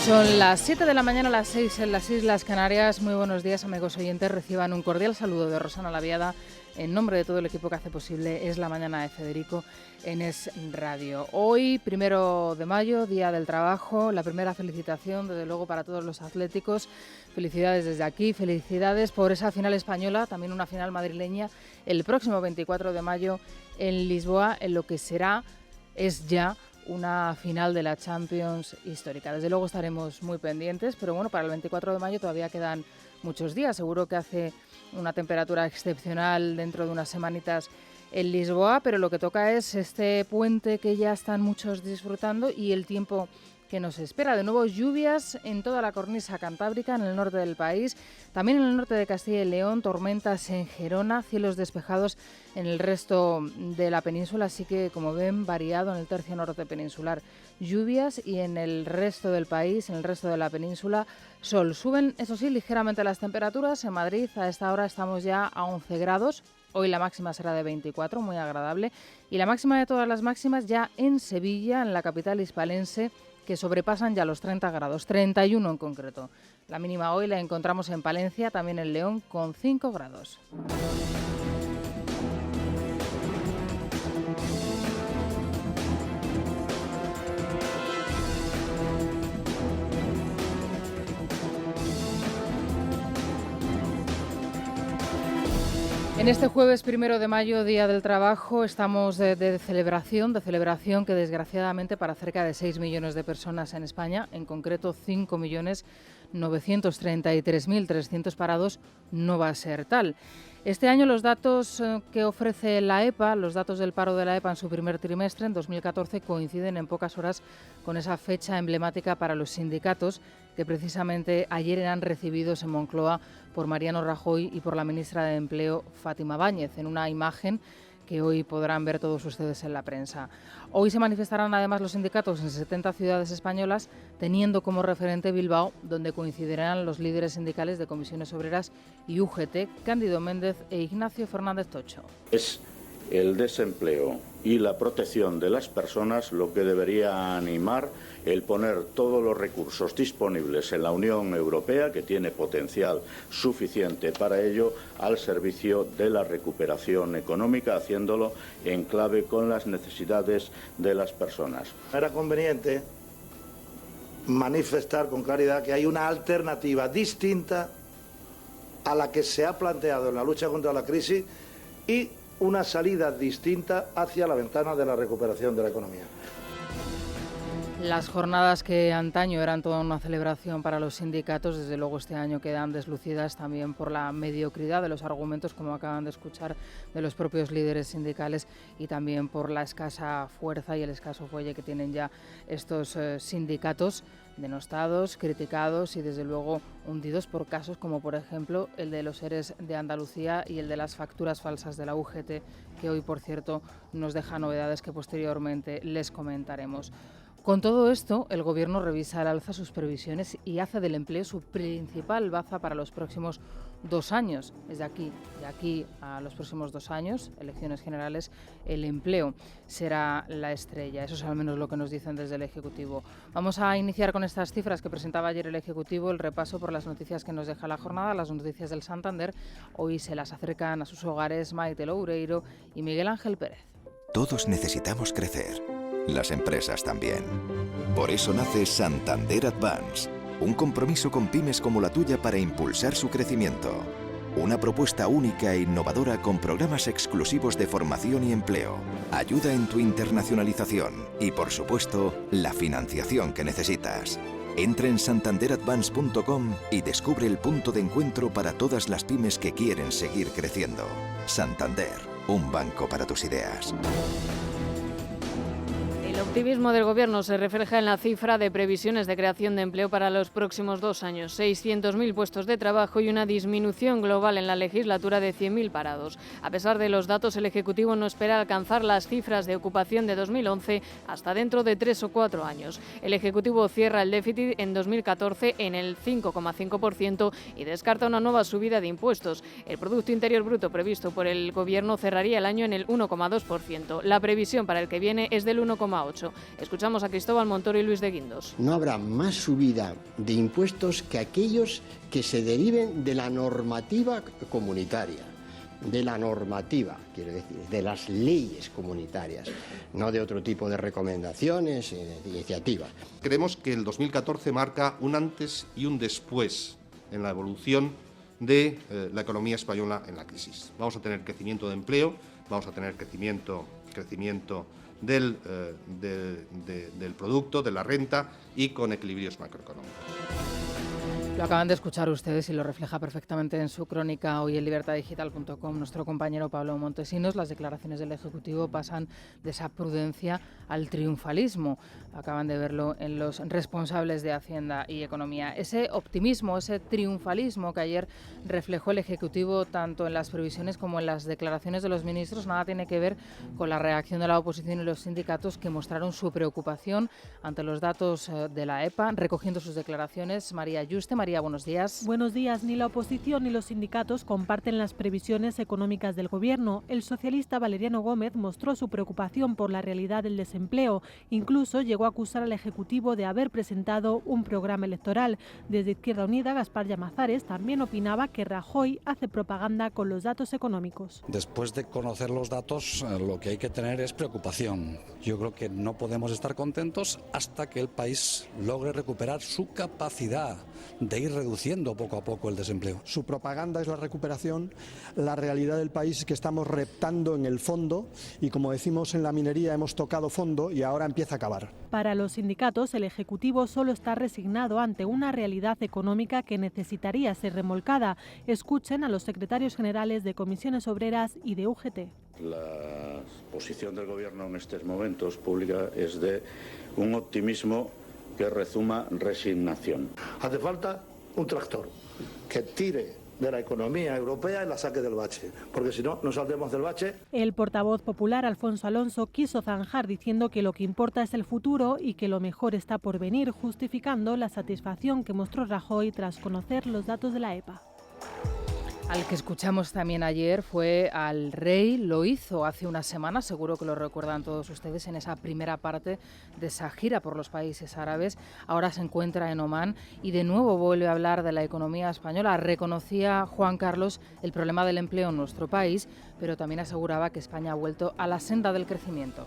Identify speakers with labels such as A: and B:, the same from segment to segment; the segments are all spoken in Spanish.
A: Son las 7 de la mañana, las 6 en las Islas Canarias. Muy buenos días, amigos oyentes. Reciban un cordial saludo de Rosana Laviada en nombre de todo el equipo que hace posible Es la Mañana de Federico en Es Radio. Hoy, 1 de mayo, Día del Trabajo, la primera felicitación, desde luego, para todos los atléticos. Felicidades desde aquí, felicidades por esa final española, también una final madrileña, el próximo 24 de mayo en Lisboa, en lo que es ya una final de la Champions histórica. Desde luego estaremos muy pendientes, pero bueno, para el 24 de mayo todavía quedan muchos días. Seguro que hace una temperatura excepcional dentro de unas semanitas en Lisboa, pero lo que toca es este puente que ya están muchos disfrutando y el tiempo que nos espera. De nuevo, lluvias en toda la cornisa cantábrica, en el norte del país, también en el norte de Castilla y León, tormentas en Gerona, cielos despejados en el resto de la península, así que, como ven, variado en el tercio norte peninsular. Lluvias y en el resto del país, en el resto de la península, sol. Suben, eso sí, ligeramente las temperaturas. En Madrid, a esta hora estamos ya a 11 grados. Hoy la máxima será de 24, muy agradable. Y la máxima de todas las máximas ya en Sevilla, en la capital hispalense, que sobrepasan ya los 30 grados, 31 en concreto. La mínima hoy la encontramos en Palencia, también en León, con 5 grados. En este jueves 1 de mayo, Día del Trabajo, estamos de celebración que desgraciadamente para cerca de 6 millones de personas en España, en concreto 5.933.300 parados, no va a ser tal. Este año los datos que ofrece la EPA, los datos del paro de la EPA en su primer trimestre, en 2014, coinciden en pocas horas con esa fecha emblemática para los sindicatos que precisamente ayer eran recibidos en Moncloa por Mariano Rajoy y por la ministra de Empleo, Fátima Báñez, en una imagen que hoy podrán ver todos ustedes en la prensa. Hoy se manifestarán además los sindicatos en 70 ciudades españolas, teniendo como referente Bilbao, donde coincidirán los líderes sindicales de Comisiones Obreras y UGT, Cándido Méndez e Ignacio Fernández Tocho.
B: Es el desempleo y la protección de las personas lo que debería animar el poner todos los recursos disponibles en la Unión Europea, que tiene potencial suficiente para ello, al servicio de la recuperación económica, haciéndolo en clave con las necesidades de las personas.
C: Era conveniente manifestar con claridad que hay una alternativa distinta a la que se ha planteado en la lucha contra la crisis y una salida distinta hacia la ventana de la recuperación de la economía.
A: Las jornadas que antaño eran toda una celebración para los sindicatos, desde luego este año quedan deslucidas también por la mediocridad de los argumentos, como acaban de escuchar, de los propios líderes sindicales, y también por la escasa fuerza y el escaso fuelle que tienen ya estos sindicatos, denostados, criticados y desde luego hundidos por casos como por ejemplo el de los ERES de Andalucía y el de las facturas falsas de la UGT, que hoy por cierto nos deja novedades que posteriormente les comentaremos. Con todo esto, el Gobierno revisa al alza sus previsiones y hace del empleo su principal baza para los próximos 2 años. Es de aquí a los próximos 2 años, elecciones generales, el empleo será la estrella. Eso es al menos lo que nos dicen desde el Ejecutivo. Vamos a iniciar con estas cifras que presentaba ayer el Ejecutivo, el repaso por las noticias que nos deja la jornada, las noticias del Santander. Hoy se las acercan a sus hogares Maite Loureiro y Miguel Ángel Pérez.
D: Todos necesitamos crecer. Las empresas también. Por eso nace Santander Advance, un compromiso con pymes como la tuya para impulsar su crecimiento. Una propuesta única e innovadora con programas exclusivos de formación y empleo, ayuda en tu internacionalización y, por supuesto, la financiación que necesitas. Entra en santanderadvance.com y descubre el punto de encuentro para todas las pymes que quieren seguir creciendo. Santander, un banco para tus ideas.
E: El optimismo del Gobierno se refleja en la cifra de previsiones de creación de empleo para los próximos 2 años. 600.000 puestos de trabajo y una disminución global en la legislatura de 100.000 parados. A pesar de los datos, el Ejecutivo no espera alcanzar las cifras de ocupación de 2011 hasta dentro de 3 o 4 años. El Ejecutivo cierra el déficit en 2014 en el 5,5% y descarta una nueva subida de impuestos. El Producto Interior Bruto previsto por el Gobierno cerraría el año en el 1,2%. La previsión para el que viene es del 1,8%. Congreso. Escuchamos a Cristóbal Montoro y Luis de Guindos.
F: No habrá más subida de impuestos que aquellos que se deriven de la normativa comunitaria. De la normativa, quiero decir, de las leyes comunitarias, no de otro tipo de recomendaciones y de iniciativas.
G: Creemos que el 2014 marca un antes y un después en la evolución de la economía española en la crisis. Vamos a tener crecimiento de empleo, vamos a tener crecimiento del producto, de la renta y con equilibrios macroeconómicos.
A: Lo acaban de escuchar ustedes y lo refleja perfectamente en su crónica hoy en libertadigital.com nuestro compañero Pablo Montesinos. Las declaraciones del Ejecutivo pasan de esa prudencia al triunfalismo. Acaban de verlo en los responsables de Hacienda y Economía. Ese optimismo, ese triunfalismo que ayer reflejó el Ejecutivo tanto en las previsiones como en las declaraciones de los ministros, nada tiene que ver con la reacción de la oposición y los sindicatos, que mostraron su preocupación ante los datos de la EPA. Recogiendo sus declaraciones, María Yuste. María, buenos días.
H: Buenos días. Ni la oposición ni los sindicatos comparten las previsiones económicas del Gobierno. El socialista Valeriano Gómez mostró su preocupación por la realidad del desempleo. Incluso llegó a acusar al Ejecutivo de haber presentado un programa electoral. Desde Izquierda Unida, Gaspar Llamazares también opinaba que Rajoy hace propaganda con los datos económicos.
I: Después de conocer los datos, lo que hay que tener es preocupación. Yo creo que no podemos estar contentos hasta que el país logre recuperar su capacidad de ir reduciendo poco a poco el desempleo.
J: Su propaganda es la recuperación, la realidad del país es que estamos reptando en el fondo y, como decimos en la minería, hemos tocado fondo y ahora empieza a cavar.
H: Para los sindicatos, el Ejecutivo solo está resignado ante una realidad económica que necesitaría ser remolcada. Escuchen a los secretarios generales de Comisiones Obreras y de UGT.
B: La posición del Gobierno en estos momentos pública es de un optimismo que rezuma resignación.
C: Hace falta un tractor que tire de la economía europea y la saque del bache, porque si no, no saldremos del bache.
H: El portavoz popular, Alfonso Alonso, quiso zanjar diciendo que lo que importa es el futuro y que lo mejor está por venir, justificando la satisfacción que mostró Rajoy tras conocer los datos de la EPA.
A: Al que escuchamos también ayer fue al rey. Lo hizo hace una semana, seguro que lo recuerdan todos ustedes, en esa primera parte de esa gira por los países árabes. Ahora se encuentra en Omán y de nuevo vuelve a hablar de la economía española. Reconocía Juan Carlos el problema del empleo en nuestro país, pero también aseguraba que España ha vuelto a la senda del crecimiento.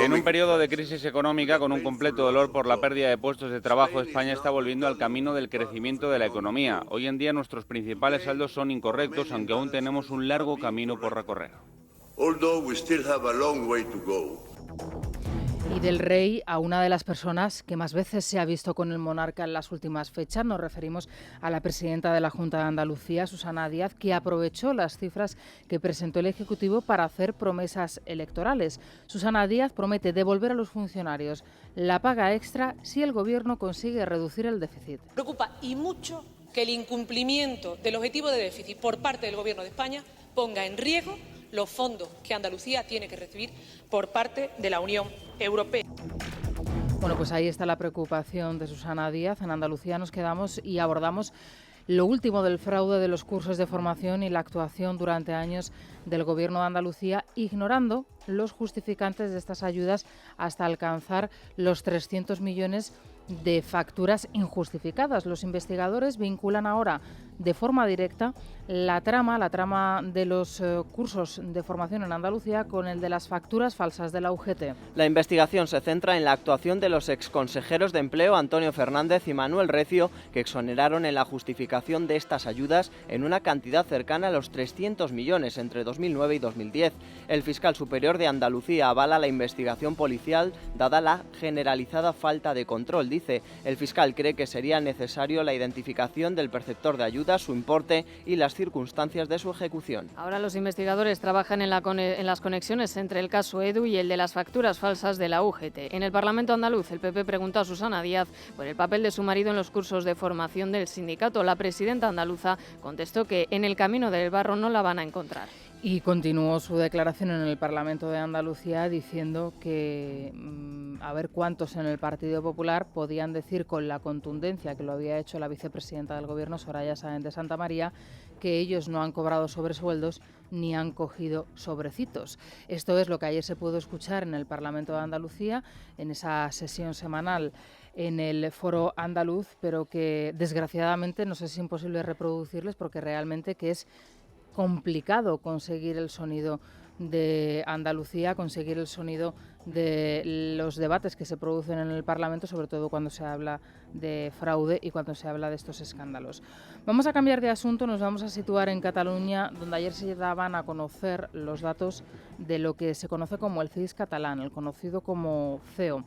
K: En un periodo de crisis económica con un completo dolor por la pérdida de puestos de trabajo, España está volviendo al camino del crecimiento de la economía. Hoy en día nuestros principales saldos son incorrectos, aunque aún tenemos un largo camino por recorrer.
A: Y del rey a una de las personas que más veces se ha visto con el monarca en las últimas fechas. Nos referimos a la presidenta de la Junta de Andalucía, Susana Díaz, que aprovechó las cifras que presentó el Ejecutivo para hacer promesas electorales. Susana Díaz promete devolver a los funcionarios la paga extra si el Gobierno consigue reducir el déficit.
L: Preocupa y mucho que el incumplimiento del objetivo de déficit por parte del Gobierno de España ponga en riesgo los fondos que Andalucía tiene que recibir por parte de la Unión Europea.
A: Bueno, pues ahí está la preocupación de Susana Díaz. En Andalucía nos quedamos y abordamos lo último del fraude de los cursos de formación y la actuación durante años del Gobierno de Andalucía, ignorando los justificantes de estas ayudas hasta alcanzar los 300 millones de facturas injustificadas. Los investigadores vinculan ahora de forma directa la trama de los cursos de formación en Andalucía con el de las facturas falsas de la UGT.
M: La investigación se centra en la actuación de los exconsejeros de Empleo Antonio Fernández y Manuel Recio, que exoneraron en la justificación de estas ayudas en una cantidad cercana a los 300 millones entre 2009 y 2010. El fiscal superior de Andalucía avala la investigación policial dada la generalizada falta de control. Dice, el fiscal cree que sería necesario la identificación del perceptor de ayuda, su importe y las circunstancias de su ejecución.
E: Ahora los investigadores trabajan en las conexiones entre el caso Edu y el de las facturas falsas de la UGT. En el Parlamento andaluz, el PP preguntó a Susana Díaz por el papel de su marido en los cursos de formación del sindicato. La presidenta andaluza contestó que en el camino del barro no la van a encontrar.
A: Y continuó su declaración en el Parlamento de Andalucía diciendo que a ver cuántos en el Partido Popular podían decir con la contundencia que lo había hecho la vicepresidenta del Gobierno, Soraya Sáenz de Santamaría, que ellos no han cobrado sobresueldos ni han cogido sobrecitos. Esto es lo que ayer se pudo escuchar en el Parlamento de Andalucía, en esa sesión semanal en el Foro Andaluz, pero que desgraciadamente no sé si es imposible reproducirles porque realmente que es complicado conseguir el sonido de Andalucía, conseguir el sonido de los debates que se producen en el Parlamento, sobre todo cuando se habla de fraude y cuando se habla de estos escándalos. Vamos a cambiar de asunto, nos vamos a situar en Cataluña, donde ayer se daban a conocer los datos de lo que se conoce como el CIS catalán, el conocido como CEO.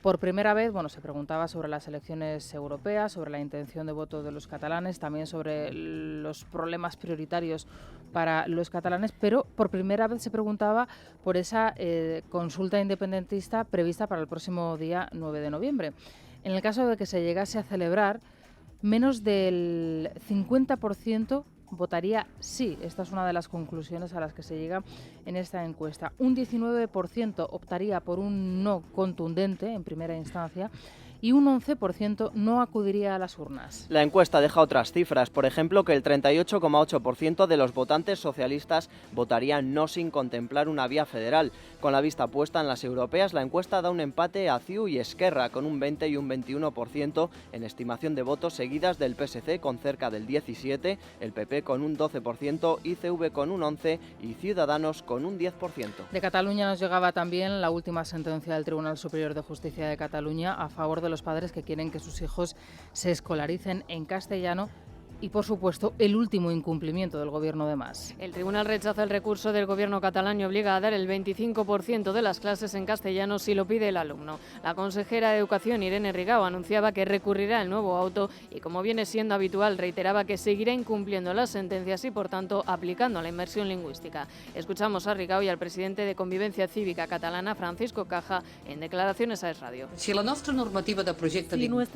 A: Por primera vez, se preguntaba sobre las elecciones europeas, sobre la intención de voto de los catalanes, también sobre los problemas prioritarios para los catalanes, pero por primera vez se preguntaba por esa consulta independentista prevista para el próximo día 9 de noviembre. En el caso de que se llegase a celebrar, menos del 50% votaría sí. Esta es una de las conclusiones a las que se llega en esta encuesta. Un 19% optaría por un no contundente en primera instancia y un 11% no acudiría a las urnas.
M: La encuesta deja otras cifras, por ejemplo que el 38,8% de los votantes socialistas votarían no sin contemplar una vía federal. Con la vista puesta en las europeas, la encuesta da un empate a CiU y Esquerra, con un 20 y un 21% en estimación de votos, seguidas del PSC con cerca del 17%, el PP con un 12%, ICV con un 11% y Ciudadanos con un 10%.
A: De Cataluña nos llegaba también la última sentencia del Tribunal Superior de Justicia de Cataluña a favor de los padres que quieren que sus hijos se escolaricen en castellano y, por supuesto, el último incumplimiento del Gobierno de Mas.
E: El tribunal rechaza el recurso del Gobierno catalán y obliga a dar el 25% de las clases en castellano si lo pide el alumno. La consejera de Educación, Irene Rigau, anunciaba que recurrirá el nuevo auto y, como viene siendo habitual, reiteraba que seguirá incumpliendo las sentencias y, por tanto, aplicando la inmersión lingüística. Escuchamos a Rigau y al presidente de Convivencia Cívica catalana, Francisco Caja, en declaraciones a Es Radio.
N: Si nuestra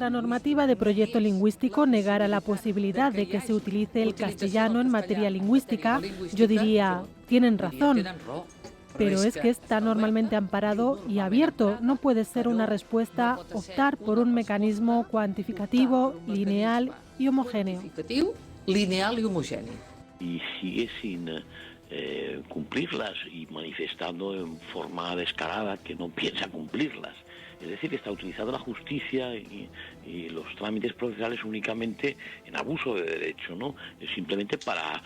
N: normativa de proyecto lingüístico negara la posibilidad de que se utilice el castellano en materia lingüística, yo diría, tienen razón. Pero es que está normalmente amparado y abierto. No puede ser una respuesta optar por un mecanismo cuantificativo, lineal y homogéneo.
O: Y sigue sin cumplirlas y manifestando en forma descarada que no piensa cumplirlas. Es decir, que está utilizando la justicia y los trámites procesales únicamente en abuso de derecho, ¿no? Simplemente para,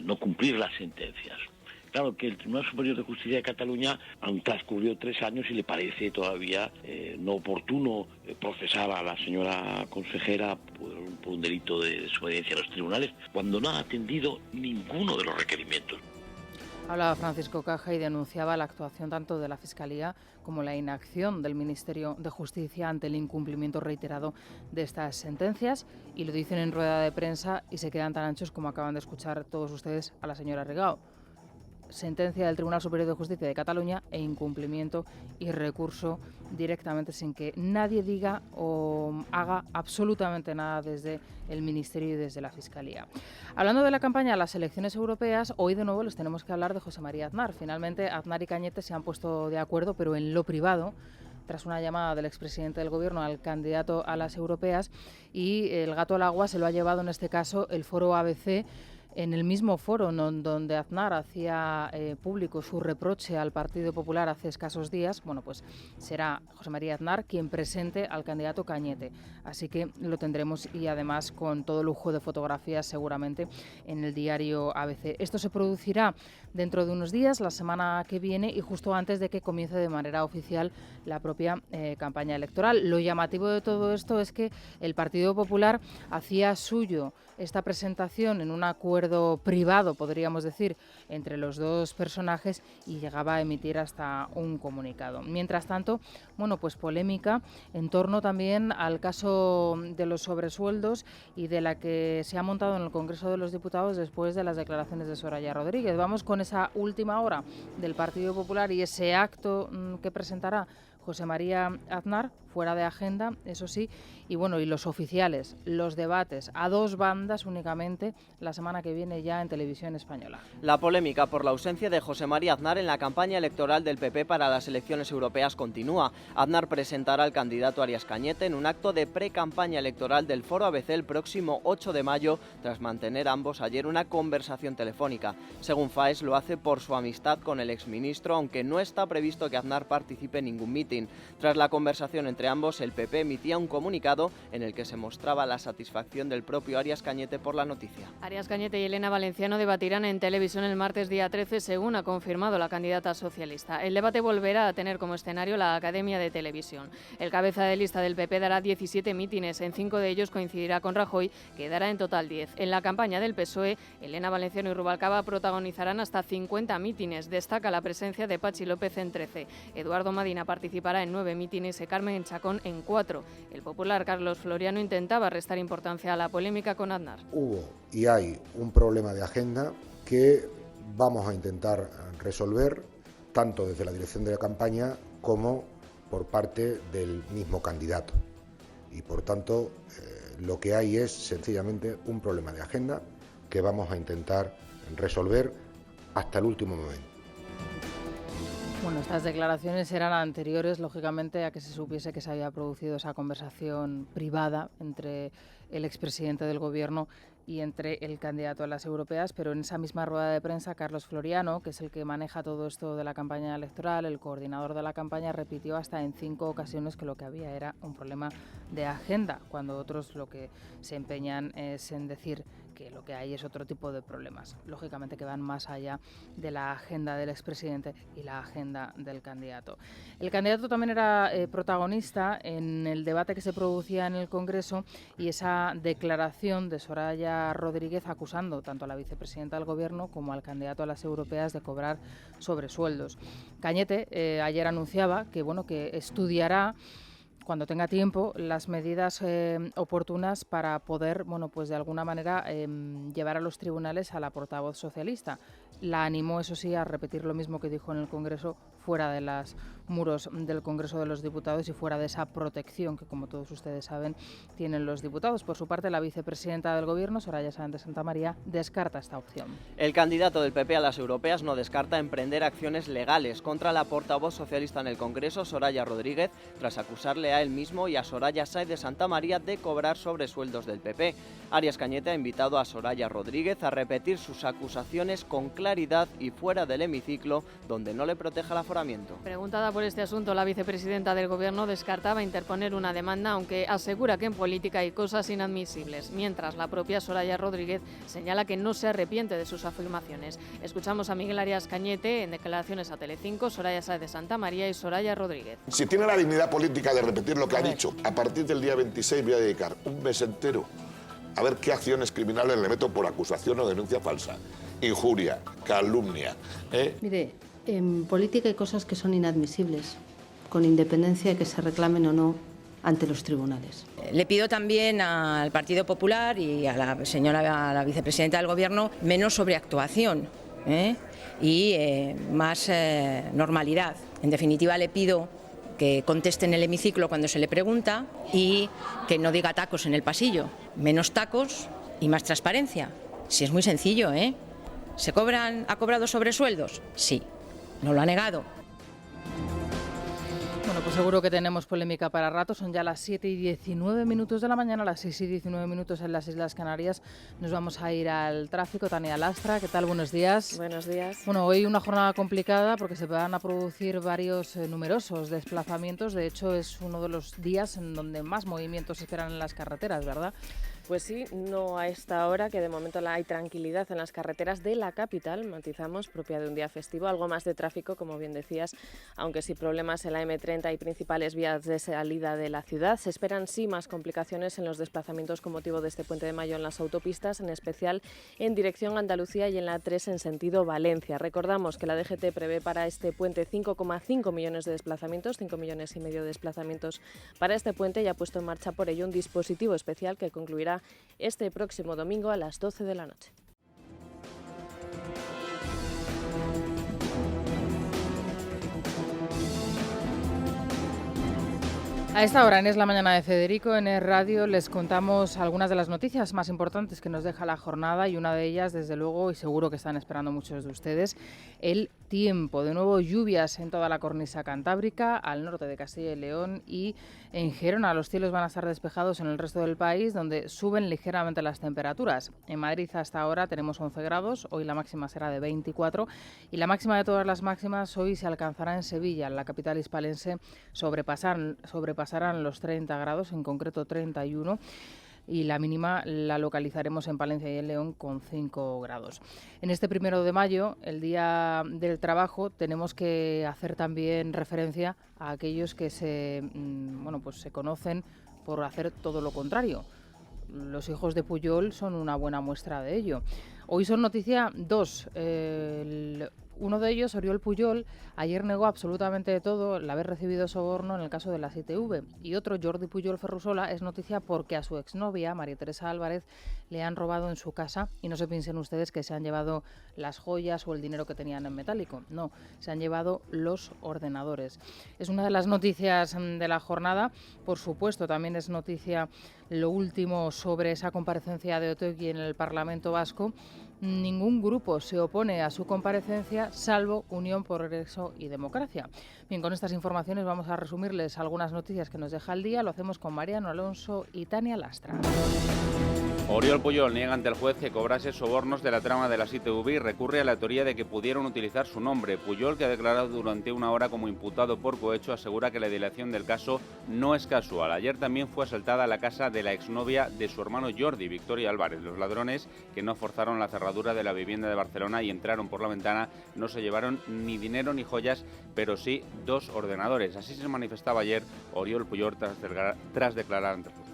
O: no cumplir las sentencias. Claro que el Tribunal Superior de Justicia de Cataluña han transcurrido 3 años y le parece todavía no oportuno procesar a la señora consejera por un delito de desobediencia a los tribunales, cuando no ha atendido ninguno de los requerimientos.
A: Hablaba Francisco Caja y denunciaba la actuación tanto de la Fiscalía como la inacción del Ministerio de Justicia ante el incumplimiento reiterado de estas sentencias, y lo dicen en rueda de prensa y se quedan tan anchos como acaban de escuchar todos ustedes a la señora Rigau. Sentencia del Tribunal Superior de Justicia de Cataluña e incumplimiento y recurso directamente sin que nadie diga o haga absolutamente nada desde el Ministerio y desde la Fiscalía. Hablando de la campaña a las elecciones europeas, hoy de nuevo les tenemos que hablar de José María Aznar. Finalmente Aznar y Cañete se han puesto de acuerdo, pero en lo privado, tras una llamada del expresidente del Gobierno al candidato a las europeas, y el gato al agua se lo ha llevado en este caso el Foro ABC, en el mismo foro donde Aznar hacía público su reproche al Partido Popular hace escasos días. Bueno, pues será José María Aznar quien presente al candidato Cañete. Así que lo tendremos, y además con todo lujo de fotografías seguramente, en el diario ABC. Esto se producirá dentro de unos días, la semana que viene, y justo antes de que comience de manera oficial la propia campaña electoral. Lo llamativo de todo esto es que el Partido Popular hacía suyo esta presentación en un acuerdo privado, podríamos decir, entre los dos personajes, y llegaba a emitir hasta un comunicado. Mientras tanto, pues polémica en torno también al caso de los sobresueldos y de la que se ha montado en el Congreso de los Diputados después de las declaraciones de Soraya Rodríguez. Vamos con esa última hora del Partido Popular y ese acto que presentará José María Aznar fuera de agenda, eso sí, y bueno, y los oficiales, los debates a dos bandas únicamente la semana que viene ya en Televisión Española.
M: La polémica por la ausencia de José María Aznar en la campaña electoral del PP para las elecciones europeas continúa. Aznar presentará al candidato Arias Cañete en un acto de pre-campaña electoral del Foro ABC el próximo 8 de mayo, tras mantener ambos ayer una conversación telefónica. Según Faes, lo hace por su amistad con el exministro, aunque no está previsto que Aznar participe en ningún mitin. Tras la conversación entre ambos, el PP emitía un comunicado en el que se mostraba la satisfacción del propio Arias Cañete por la noticia.
E: Arias Cañete y Elena Valenciano debatirán en televisión el martes día 13, según ha confirmado la candidata socialista. El debate volverá a tener como escenario la Academia de Televisión. El cabeza de lista del PP dará 17 mítines, en 5 de ellos coincidirá con Rajoy, que dará en total 10. En la campaña del PSOE, Elena Valenciano y Rubalcaba protagonizarán hasta 50 mítines. Destaca la presencia de Patxi López en 13. Eduardo Madina participará en 9 mítines y Carmen Chacón en 4. El popular Carlos Floriano intentaba restar importancia a la polémica con Aznar.
P: Hubo y hay un problema de agenda que vamos a intentar resolver tanto desde la dirección de la campaña como por parte del mismo candidato. Y por tanto, lo que hay es sencillamente un problema de agenda que vamos a intentar resolver hasta el último momento.
A: Bueno, estas declaraciones eran anteriores, lógicamente, a que se supiese que se había producido esa conversación privada entre el expresidente del Gobierno y entre el candidato a las europeas, pero en esa misma rueda de prensa, Carlos Floriano, que es el que maneja todo esto de la campaña electoral, el coordinador de la campaña, repitió hasta en 5 ocasiones que lo que había era un problema de agenda, cuando otros lo que se empeñan es en decir que lo que hay es otro tipo de problemas, lógicamente que van más allá de la agenda del expresidente y la agenda del candidato. El candidato también era protagonista en el debate que se producía en el Congreso y esa declaración de Soraya Rodríguez acusando tanto a la vicepresidenta del Gobierno como al candidato a las europeas de cobrar sobresueldos. Cañete ayer anunciaba que estudiará cuando tenga tiempo las medidas oportunas para poder, pues de alguna manera llevar a los tribunales a la portavoz socialista. La animó, eso sí, a repetir lo mismo que dijo en el Congreso, fuera de los muros del Congreso de los Diputados y fuera de esa protección que, como todos ustedes saben, tienen los diputados. Por su parte, la vicepresidenta del Gobierno, Soraya Sáenz de Santamaría, descarta esta opción.
M: El candidato del PP a las europeas no descarta emprender acciones legales contra la portavoz socialista en el Congreso, Soraya Rodríguez, tras acusarle a él mismo y a Soraya Sáenz de Santamaría de cobrar sobresueldos del PP. Arias Cañete ha invitado a Soraya Rodríguez a repetir sus acusaciones con claridad y fuera del hemiciclo, donde no le proteja el aforamiento.
E: Preguntada por este asunto, la vicepresidenta del Gobierno descartaba interponer una demanda, aunque asegura que en política hay cosas inadmisibles, mientras la propia Soraya Rodríguez señala que no se arrepiente de sus afirmaciones. Escuchamos a Miguel Arias Cañete en declaraciones a Telecinco, Soraya Sáenz de Santamaría y Soraya Rodríguez.
Q: Si tiene la dignidad política de repetir lo que ha dicho, a partir del día 26 voy a dedicar un mes entero a ver qué acciones criminales le meto por acusación o denuncia falsa, injuria, calumnia.
R: Mire, en política hay cosas que son inadmisibles, con independencia de que se reclamen o no ante los tribunales.
S: Le pido también al Partido Popular y a la vicepresidenta del Gobierno menos sobreactuación y más normalidad. En definitiva, le pido que conteste en el hemiciclo cuando se le pregunta y que no diga tacos en el pasillo. Menos tacos y más transparencia. Si es muy sencillo, ¿Ha cobrado sobresueldos? Sí. ¿No lo ha negado?
A: Bueno, pues seguro que tenemos polémica para rato. Son ya las 7:19 de la mañana, las 6:19 en las Islas Canarias. Nos vamos a ir al tráfico. Tania Lastra, ¿qué tal? Buenos días.
T: Buenos días.
A: Bueno, hoy una jornada complicada porque se van a producir varios numerosos desplazamientos. De hecho, es uno de los días en donde más movimientos se esperan en las carreteras, ¿verdad?
T: Pues sí, no a esta hora, que de momento hay tranquilidad en las carreteras de la capital, matizamos, propia de un día festivo, algo más de tráfico, como bien decías, aunque sí problemas en la M30 y principales vías de salida de la ciudad. Se esperan sí más complicaciones en los desplazamientos con motivo de este Puente de Mayo en las autopistas, en especial en dirección Andalucía y en la 3 en sentido Valencia. Recordamos que la DGT prevé para este puente 5,5 millones de desplazamientos, 5,5 millones de desplazamientos para este puente, y ha puesto en marcha por ello un dispositivo especial que concluirá este próximo domingo a las 12 de la noche.
A: A esta hora en Es la Mañana de Federico, en Es Radio, les contamos algunas de las noticias más importantes que nos deja la jornada, y una de ellas, desde luego, y seguro que están esperando muchos de ustedes, el tiempo. De nuevo, lluvias en toda la cornisa cantábrica, al norte de Castilla y León y en Gerona. Los cielos van a estar despejados en el resto del país, donde suben ligeramente las temperaturas. En Madrid hasta ahora tenemos 11 grados, hoy la máxima será de 24, y la máxima de todas las máximas hoy se alcanzará en Sevilla, en la capital hispalense, sobrepasarán los 30 grados, en concreto 31, y la mínima la localizaremos en Palencia y en León con 5 grados. En este 1 de mayo, el Día del Trabajo, tenemos que hacer también referencia a aquellos que se conocen por hacer todo lo contrario. Los hijos de Pujol son una buena muestra de ello. Hoy son noticia dos. Uno de ellos, Oriol Pujol, ayer negó absolutamente todo el haber recibido soborno en el caso de las ITV. Y otro, Jordi Pujol Ferrusola, es noticia porque a su exnovia, María Teresa Álvarez, le han robado en su casa. Y no se piensen ustedes que se han llevado las joyas o el dinero que tenían en metálico. No, se han llevado los ordenadores. Es una de las noticias de la jornada. Por supuesto, también es noticia lo último sobre esa comparecencia de Otegi en el Parlamento Vasco. Ningún grupo se opone a su comparecencia, salvo Unión, Progreso y Democracia. Bien, con estas informaciones vamos a resumirles algunas noticias que nos deja el día. Lo hacemos con Mariano Alonso y Tania Lastra.
K: Oriol Pujol niega ante el juez que cobrase sobornos de la trama de las ITV y recurre a la teoría de que pudieron utilizar su nombre. Pujol, que ha declarado durante una hora como imputado por cohecho, asegura que la dilación del caso no es casual. Ayer también fue asaltada la casa de la exnovia de su hermano Jordi, Victoria Álvarez. Los ladrones, que no forzaron la cerradura de la vivienda de Barcelona y entraron por la ventana, no se llevaron ni dinero ni joyas, pero sí 2 ordenadores. Así se manifestaba ayer Oriol Pujol tras declarar ante el juez.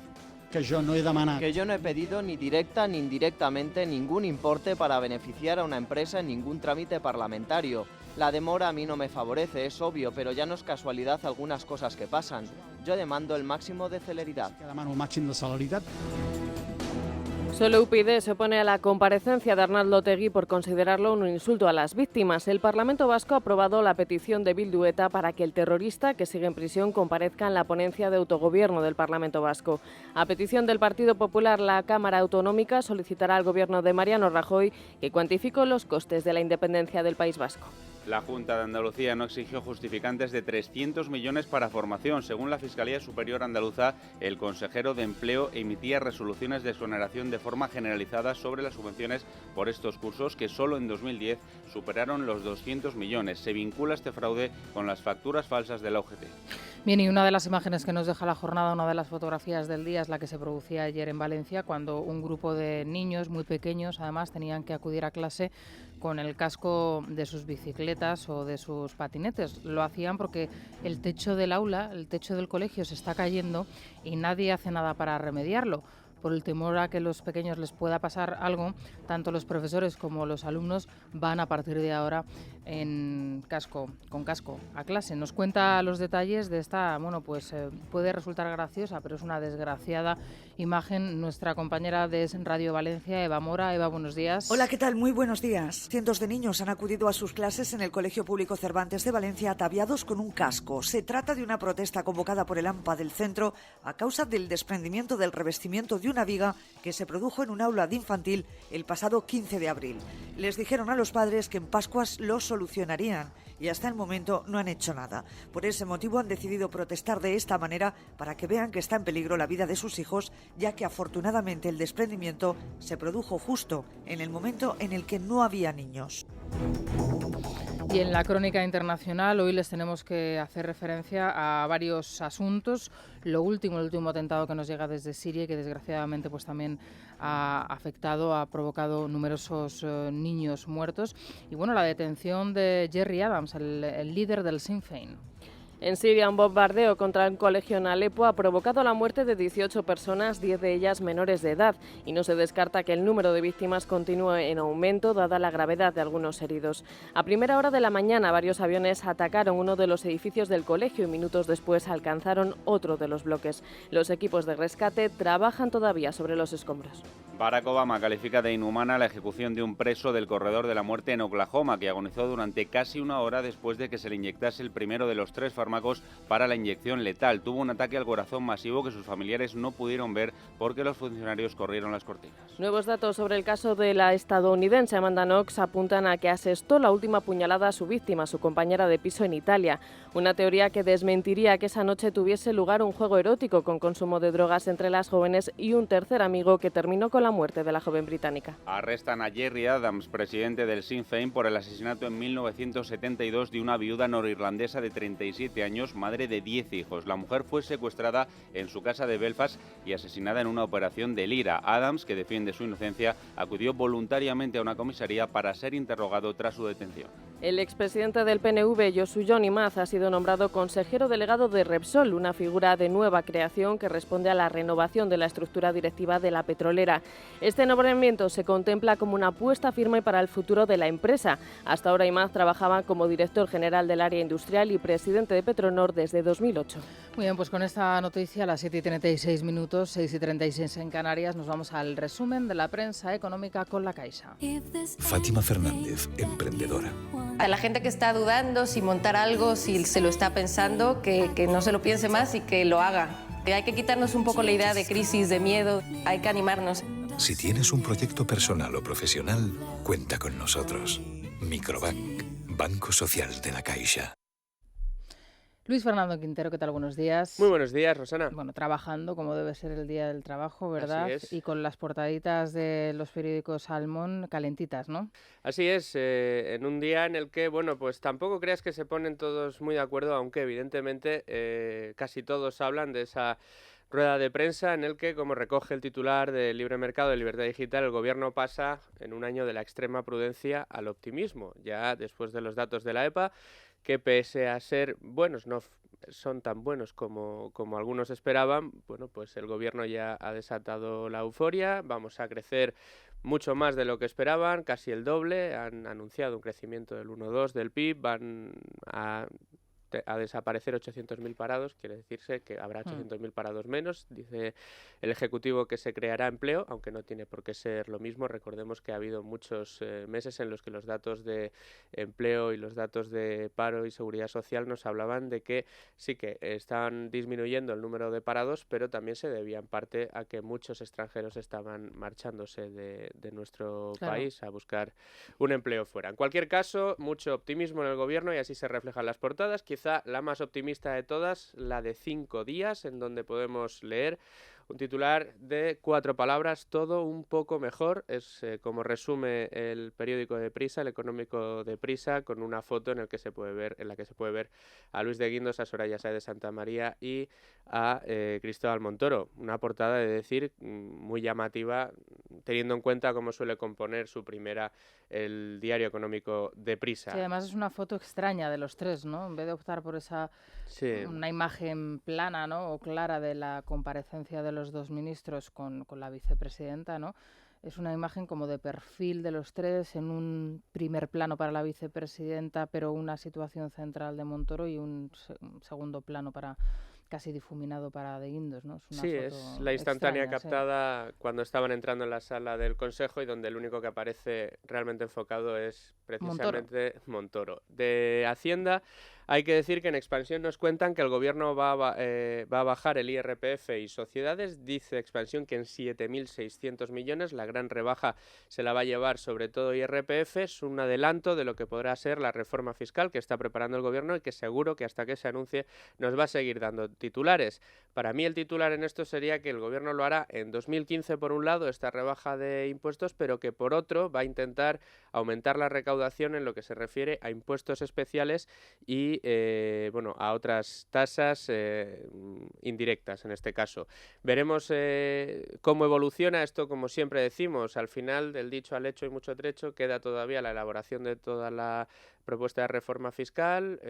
U: Que yo no he
M: pedido ni directa ni indirectamente ningún importe para beneficiar a una empresa en ningún trámite parlamentario. La demora a mí no me favorece, es obvio, pero ya no es casualidad algunas cosas que pasan. Yo demando el máximo de celeridad.
T: Solo UPyD se opone a la comparecencia de Arnaldo Otegi por considerarlo un insulto a las víctimas. El Parlamento Vasco ha aprobado la petición de Bildu ETA para que el terrorista, que sigue en prisión, comparezca en la ponencia de autogobierno del Parlamento Vasco. A petición del Partido Popular, la Cámara Autonómica solicitará al gobierno de Mariano Rajoy que cuantifique los costes de la independencia del País Vasco.
K: La Junta de Andalucía no exigió justificantes de 300 millones para formación. Según la Fiscalía Superior Andaluza, el consejero de Empleo emitía resoluciones de exoneración de forma generalizada sobre las subvenciones por estos cursos, que solo en 2010 superaron los 200 millones. Se vincula este fraude con las facturas falsas de la UGT.
A: Bien, y una de las imágenes que nos deja la jornada, una de las fotografías del día, es la que se producía ayer en Valencia, cuando un grupo de niños muy pequeños, además, tenían que acudir a clase con el casco de sus bicicletas o de sus patinetes. Lo hacían porque el techo del aula, el techo del colegio se está cayendo y nadie hace nada para remediarlo. Por el temor a que los pequeños les pueda pasar algo, tanto los profesores como los alumnos van a partir de ahora con casco a clase. Nos cuenta los detalles de esta, puede resultar graciosa, pero es una desgraciada imagen, nuestra compañera de Radio Valencia, Eva Mora. Eva, buenos días.
V: Hola, ¿qué tal? Muy buenos días. Cientos de niños han acudido a sus clases en el Colegio Público Cervantes de Valencia ataviados con un casco. Se trata de una protesta convocada por el AMPA del centro a causa del desprendimiento del revestimiento de una viga que se produjo en un aula de infantil el pasado 15 de abril. Les dijeron a los padres que en Pascuas lo solucionarían y hasta el momento no han hecho nada. Por ese motivo han decidido protestar de esta manera para que vean que está en peligro la vida de sus hijos, ya que afortunadamente el desprendimiento se produjo justo en el momento en el que no había niños.
A: Y en la crónica internacional hoy les tenemos que hacer referencia a varios asuntos. El último atentado que nos llega desde Siria y que desgraciadamente pues también ha provocado numerosos niños muertos. Y bueno, la detención de Gerry Adams, el líder del Sinn Féin.
T: En Siria, un bombardeo contra un colegio en Alepo ha provocado la muerte de 18 personas, 10 de ellas menores de edad, y no se descarta que el número de víctimas continúe en aumento, dada la gravedad de algunos heridos. A primera hora de la mañana, varios aviones atacaron uno de los edificios del colegio y minutos después alcanzaron otro de los bloques. Los equipos de rescate trabajan todavía sobre los escombros.
K: Barack Obama califica de inhumana la ejecución de un preso del corredor de la muerte en Oklahoma, que agonizó durante casi una hora después de que se le inyectase el primero de los 3 fármacos fármacos para la inyección letal. Tuvo un ataque al corazón masivo que sus familiares no pudieron ver porque los funcionarios corrieron las cortinas.
T: Nuevos datos sobre el caso de la estadounidense Amanda Knox apuntan a que asestó la última puñalada a su víctima, su compañera de piso en Italia. Una teoría que desmentiría que esa noche tuviese lugar un juego erótico con consumo de drogas entre las jóvenes y un tercer amigo que terminó con la muerte de la joven británica.
K: Arrestan a Gerry Adams, presidente del Sinn Féin, por el asesinato en 1972 de una viuda norirlandesa de 37 años, madre de 10 hijos. La mujer fue secuestrada en su casa de Belfast y asesinada en una operación de Lira. Adams, que defiende su inocencia, acudió voluntariamente a una comisaría para ser interrogado tras su detención.
T: El expresidente del PNV, Josu Jon Imaz, ha sido nombrado consejero delegado de Repsol, una figura de nueva creación que responde a la renovación de la estructura directiva de la petrolera. Este nombramiento se contempla como una apuesta firme para el futuro de la empresa. Hasta ahora Imaz trabajaba como director general del área industrial y presidente de Petronor desde 2008.
A: Muy bien, pues con esta noticia a las 7:36, 6:36 en Canarias, nos vamos al resumen de la prensa económica con La Caixa.
D: Fátima Fernández, emprendedora.
F: A la gente que está dudando si montar algo, si se lo está pensando, que no se lo piense más y que lo haga. Hay que quitarnos un poco la idea de crisis, de miedo, hay que animarnos.
D: Si tienes un proyecto personal o profesional, cuenta con nosotros. Microbank, Banco Social de La Caixa.
A: Luis Fernando Quintero, ¿qué tal? Buenos días.
W: Muy buenos días, Rosana.
A: Bueno, trabajando como debe ser el día del trabajo, ¿verdad?
W: Así es.
A: Y con las portaditas de los periódicos Salmón calentitas, ¿no?
W: Así es, en un día en el que, bueno, pues tampoco creas que se ponen todos muy de acuerdo, aunque evidentemente casi todos hablan de esa rueda de prensa en el que, como recoge el titular de Libre Mercado de Libertad Digital, el Gobierno pasa en un año de la extrema prudencia al optimismo, ya después de los datos de la EPA, que pese a ser buenos, no son tan buenos como algunos esperaban, bueno, pues el Gobierno ya ha desatado la euforia, vamos a crecer mucho más de lo que esperaban, casi el doble, han anunciado un crecimiento del 1,2 del PIB, van a desaparecer 800.000 parados, quiere decirse que habrá 800.000 parados menos. Dice el Ejecutivo que se creará empleo, aunque no tiene por qué ser lo mismo. Recordemos que ha habido muchos meses en los que los datos de empleo y los datos de paro y seguridad social nos hablaban de que sí que estaban disminuyendo el número de parados, pero también se debía en parte a que muchos extranjeros estaban marchándose de nuestro país a buscar un empleo fuera. En cualquier caso, mucho optimismo en el Gobierno y así se reflejan las portadas. Quizá la más optimista de todas, la de 5 días, en donde podemos leer un titular de 4 palabras, todo un poco mejor. Es como resume el periódico de Prisa, el económico de Prisa, con una foto en la que se puede ver a Luis de Guindos, a Soraya Sáez de Santamaría y a Cristóbal Montoro. Una portada, de decir, muy llamativa, teniendo en cuenta cómo suele componer su primera el diario económico de Prisa.
A: Sí, además es una foto extraña de los tres, ¿no? En vez de optar por una imagen plana, ¿no? O clara de la comparecencia de los dos ministros con la vicepresidenta, ¿no? Es una imagen como de perfil de los tres, en un primer plano para la vicepresidenta, pero una situación central de Montoro y un segundo plano casi difuminado para de Guindos, ¿no?
W: Es la instantánea captada cuando estaban entrando en la sala del Consejo y donde el único que aparece realmente enfocado es precisamente Montoro. De Hacienda hay que decir que en Expansión nos cuentan que el Gobierno va a bajar el IRPF y sociedades. Dice Expansión que en 7.600 millones, la gran rebaja se la va a llevar sobre todo IRPF. Es un adelanto de lo que podrá ser la reforma fiscal que está preparando el Gobierno y que seguro que hasta que se anuncie nos va a seguir dando titulares. Para mí el titular en esto sería que el Gobierno lo hará en 2015 por un lado, esta rebaja de impuestos, pero que por otro va a intentar aumentar la recaudación en lo que se refiere a impuestos especiales y a otras tasas indirectas en este caso. Veremos cómo evoluciona esto, como siempre decimos, al final del dicho al hecho hay mucho trecho, queda todavía la elaboración de toda la propuesta de reforma fiscal,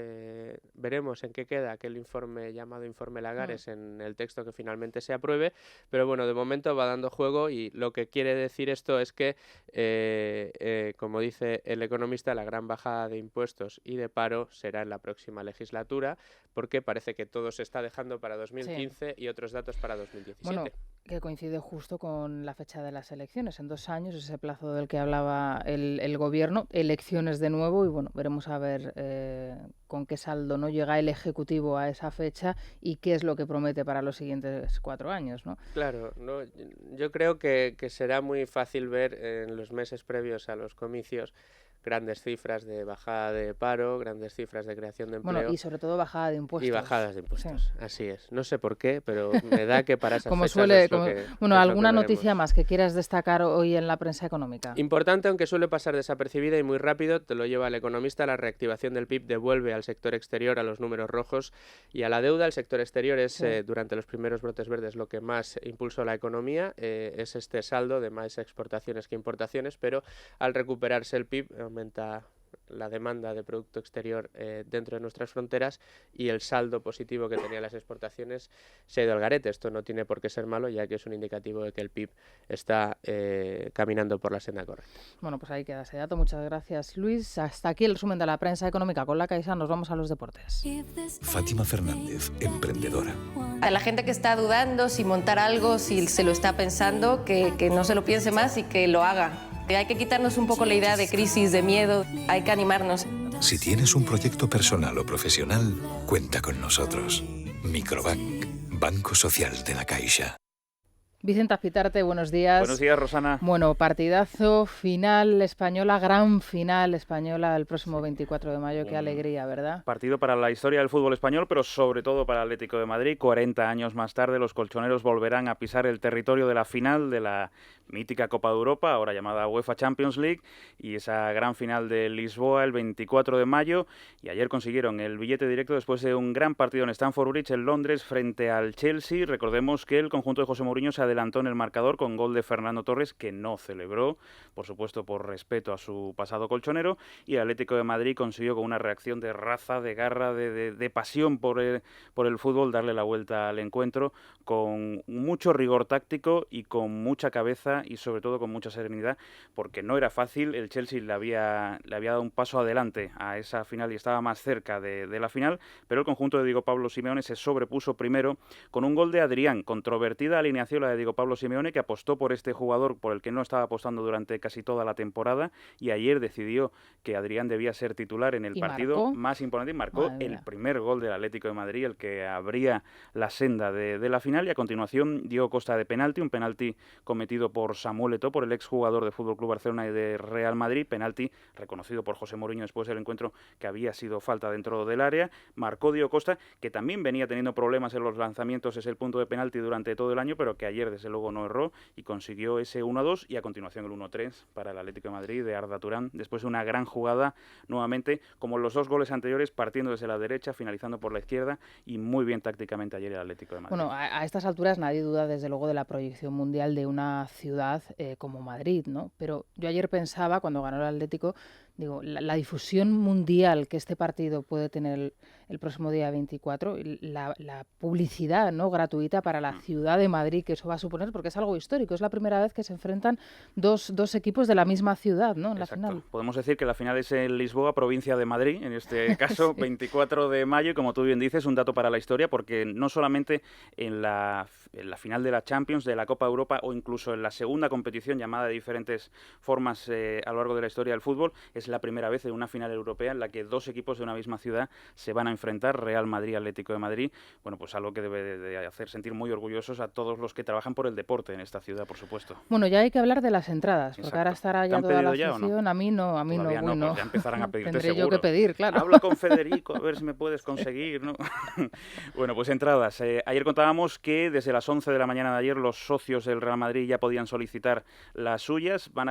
W: veremos en qué queda aquel informe llamado Informe Lagares en el texto que finalmente se apruebe, pero bueno, de momento va dando juego y lo que quiere decir esto es que, como dice el economista, la gran bajada de impuestos y de paro será en la próxima legislatura, porque parece que todo se está dejando para 2015 y otros datos para 2017.
A: Bueno, que coincide justo con la fecha de las elecciones, en 2 años, ese plazo del que hablaba el Gobierno, elecciones de nuevo y bueno, veremos a ver con qué saldo no llega el Ejecutivo a esa fecha y qué es lo que promete para los siguientes 4 años, ¿no?
W: Claro, no, yo creo que será muy fácil ver en los meses previos a los comicios grandes cifras de bajada de paro, grandes cifras de creación de empleo.
A: Bueno, y sobre todo bajada de impuestos.
W: Y bajadas de impuestos,
A: sí.
W: Así es. No sé por qué, pero me da que para esas
A: como
W: fechas
A: suele,
W: es lo que,
A: bueno,
W: es
A: ¿alguna
W: lo que
A: noticia más que quieras destacar hoy en la prensa económica?
W: Importante, aunque suele pasar desapercibida y muy rápido, te lo lleva el Economista, la reactivación del PIB devuelve al sector exterior a los números rojos y a la deuda. El sector exterior es, durante los primeros brotes verdes, lo que más impulsó la economía, es este saldo de más exportaciones que importaciones, pero al recuperarse el PIB aumenta la demanda de producto exterior dentro de nuestras fronteras y el saldo positivo que tenían las exportaciones se ha ido al garete. Esto no tiene por qué ser malo, ya que es un indicativo de que el PIB está caminando por la senda correcta.
A: Bueno, pues ahí queda ese dato. Muchas gracias, Luis. Hasta aquí el resumen de la prensa económica con La Caixa. Nos vamos a los deportes.
D: Fátima Fernández, emprendedora.
F: A la gente que está dudando si montar algo, si se lo está pensando, que no se lo piense más y que lo haga. Hay que quitarnos un poco la idea de crisis, de miedo, hay que animarnos.
D: Si tienes un proyecto personal o profesional, cuenta con nosotros. Microbank, Banco Social de la Caixa.
A: Vicente Azpitarte, buenos días.
G: Buenos días, Rosana.
A: Bueno, partidazo, final española, gran final española el próximo 24 de mayo. Qué alegría, ¿verdad?
G: Partido para la historia del fútbol español, pero sobre todo para el Atlético de Madrid. 40 años más tarde, los colchoneros volverán a pisar el territorio de la final de la mítica Copa de Europa, ahora llamada UEFA Champions League, y esa gran final de Lisboa el 24 de mayo. Y ayer consiguieron el billete directo después de un gran partido en Stamford Bridge, en Londres, frente al Chelsea. Recordemos que el conjunto de José Mourinho se adelantó en el marcador con gol de Fernando Torres, que no celebró, por supuesto por respeto a su pasado colchonero, y el Atlético de Madrid consiguió con una reacción de raza, de garra, de pasión por el fútbol darle la vuelta al encuentro con mucho rigor táctico y con mucha cabeza y sobre todo con mucha serenidad, porque no era fácil. El Chelsea le había dado un paso adelante a esa final y estaba más cerca de la final, pero el conjunto de Diego Pablo Simeone se sobrepuso primero con un gol de Adrián, controvertida alineación la de Diego Pablo Simeone, que apostó por este jugador por el que no estaba apostando durante casi toda la temporada, y ayer decidió que Adrián debía ser titular en el partido más importante y marcó el primer gol del Atlético de Madrid, el que abría la senda de la final. Y a continuación Diego Costa de penalti, un penalti cometido por Samuel Eto'o, por el exjugador de FC Barcelona y de Real Madrid, penalti reconocido por José Mourinho después del encuentro que había sido falta dentro del área. Marcó Diego Costa, que también venía teniendo problemas en los lanzamientos, es el punto de penalti durante todo el año, pero que ayer desde luego no erró y consiguió ese 1-2 y a continuación el 1-3 para el Atlético de Madrid de Arda Turán, después de una gran jugada nuevamente, como los dos goles anteriores, partiendo desde la derecha, finalizando por la izquierda, y muy bien tácticamente ayer el Atlético de Madrid.
A: Bueno, a estas alturas nadie duda desde luego de la proyección mundial de una ciudad como Madrid, ¿no? Pero yo ayer pensaba, cuando ganó el Atlético, digo, la difusión mundial que este partido puede tener el próximo día 24, la publicidad, ¿no?, gratuita para la ciudad de Madrid que eso va a suponer, porque es algo histórico, es la primera vez que se enfrentan dos equipos de la misma ciudad, ¿no?, en la final.
G: Podemos decir que la final es en Lisboa, provincia de Madrid, en este caso, sí. 24 de mayo, y como tú bien dices, un dato para la historia, porque no solamente en la final de la Champions, de la Copa de Europa, o incluso en la segunda competición llamada de diferentes formas a lo largo de la historia del fútbol, es la primera vez en una final europea en la que dos equipos de una misma ciudad se van a enfrentar, Real Madrid, Atlético de Madrid. Bueno, pues algo que debe de hacer sentir muy orgullosos a todos los que trabajan por el deporte en esta ciudad, por supuesto.
A: Bueno, ya hay que hablar de las entradas, porque ahora estará ya toda la afición.
G: ¿No?
A: A mí no,
G: bueno. Pues ya empezarán a pedirte.
A: Tendré
G: seguro.
A: Yo que pedir, claro.
G: Habla con Federico, a ver si me puedes conseguir, ¿no? Bueno, pues entradas. Ayer contábamos que desde las 11 de la mañana de ayer los socios del Real Madrid ya podían solicitar las suyas. Van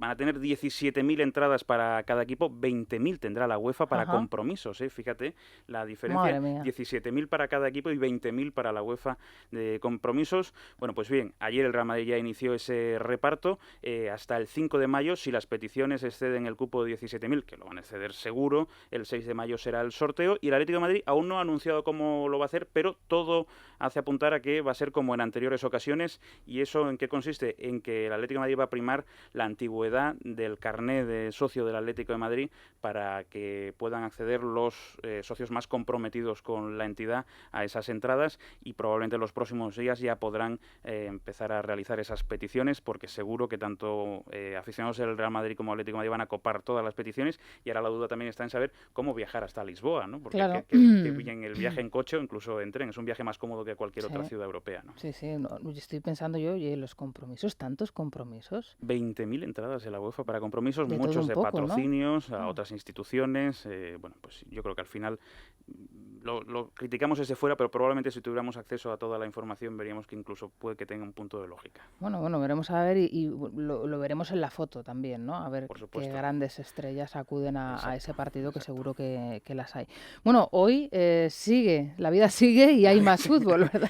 G: a tener 17.000 entradas para cada equipo, 20.000 tendrá la UEFA para compromisos, fíjate la diferencia, 17.000 para cada equipo y 20.000 para la UEFA de compromisos. Bueno, pues bien, ayer el Real Madrid ya inició ese reparto hasta el 5 de mayo, si las peticiones exceden el cupo de 17.000, que lo van a exceder seguro, el 6 de mayo será el sorteo, y el Atlético de Madrid aún no ha anunciado cómo lo va a hacer, pero todo hace apuntar a que va a ser como en anteriores ocasiones. ¿Y eso en qué consiste? En que el Atlético de Madrid va a primar la antigüedad novedad del carné de socio del Atlético de Madrid para que puedan acceder los socios más comprometidos con la entidad a esas entradas, y probablemente en los próximos días ya podrán empezar a realizar esas peticiones, porque seguro que tanto aficionados del Real Madrid como Atlético de Madrid van a copar todas las peticiones, y ahora la duda también está en saber cómo viajar hasta Lisboa, ¿no? Porque
A: claro.
G: que en el viaje en coche o incluso en tren es un viaje más cómodo que cualquier otra ciudad europea, ¿no?
A: Sí, estoy pensando yo, oye, los compromisos, tantos compromisos.
G: 20.000 entradas de la UEFA para compromisos,
A: de
G: muchos de
A: poco,
G: patrocinios,
A: ¿no?
G: a otras instituciones. Bueno, pues yo creo que al final lo criticamos desde fuera, pero probablemente si tuviéramos acceso a toda la información veríamos que incluso puede que tenga un punto de lógica.
A: Bueno, veremos a ver y lo veremos en la foto también, ¿no? A ver qué grandes estrellas acuden a ese partido, que seguro que las hay. Bueno, hoy la vida sigue y hay más fútbol, ¿verdad?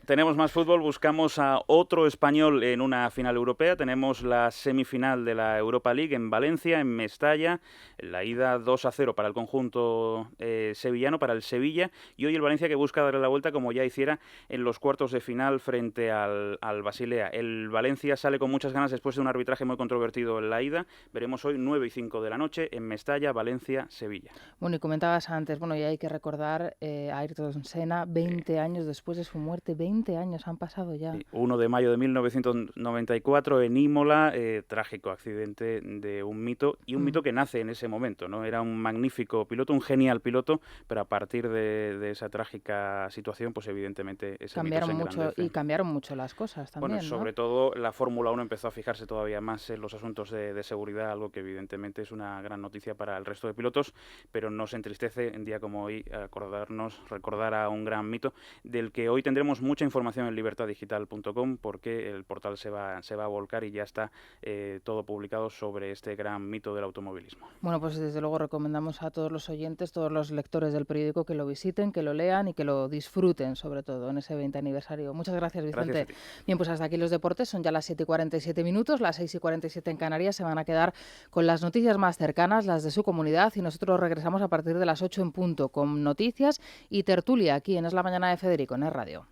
G: Tenemos más fútbol, buscamos a otro español en una final europea. Tenemos la semifinal de la Europa League en Valencia, en Mestalla, la ida 2-0 para el conjunto sevillano, para el Sevilla, y hoy el Valencia que busca darle la vuelta como ya hiciera en los cuartos de final frente al Basilea. El Valencia sale con muchas ganas después de un arbitraje muy controvertido en la ida. Veremos hoy 9:05 de la noche en Mestalla, Valencia, Sevilla.
A: Bueno, y comentabas antes, ya hay que recordar a Ayrton Senna, 20 años después de su muerte, 20 años han pasado ya.
G: 1 de mayo de 1994 en Imola, trágico accidente de un mito, y un mito que nace en ese momento, ¿no? Era un magnífico piloto, un genial piloto, pero a partir de esa trágica situación, pues evidentemente ese mito se engrandece.
A: Y cambiaron mucho las cosas también,
G: bueno, sobre todo la Fórmula 1 empezó a fijarse todavía más en los asuntos de seguridad, algo que evidentemente es una gran noticia para el resto de pilotos, pero nos entristece en día como hoy recordar a un gran mito, del que hoy tendremos mucha información en libertaddigital.com, porque el portal se va a volcar y ya está todo publicado sobre este gran mito del automovilismo.
A: Bueno, pues desde luego recomendamos a todos los oyentes, todos los lectores del periódico, que lo visiten, que lo lean y que lo disfruten, sobre todo en ese 20 aniversario. Muchas gracias, Vicente.
G: Gracias a ti.
A: Bien, pues hasta aquí los deportes, son ya las 7:47, las 6:47 en Canarias. Se van a quedar con las noticias más cercanas, las de su comunidad, y nosotros regresamos a partir de las 8 en punto con noticias y tertulia aquí en Es la Mañana de Federico, en Es Radio.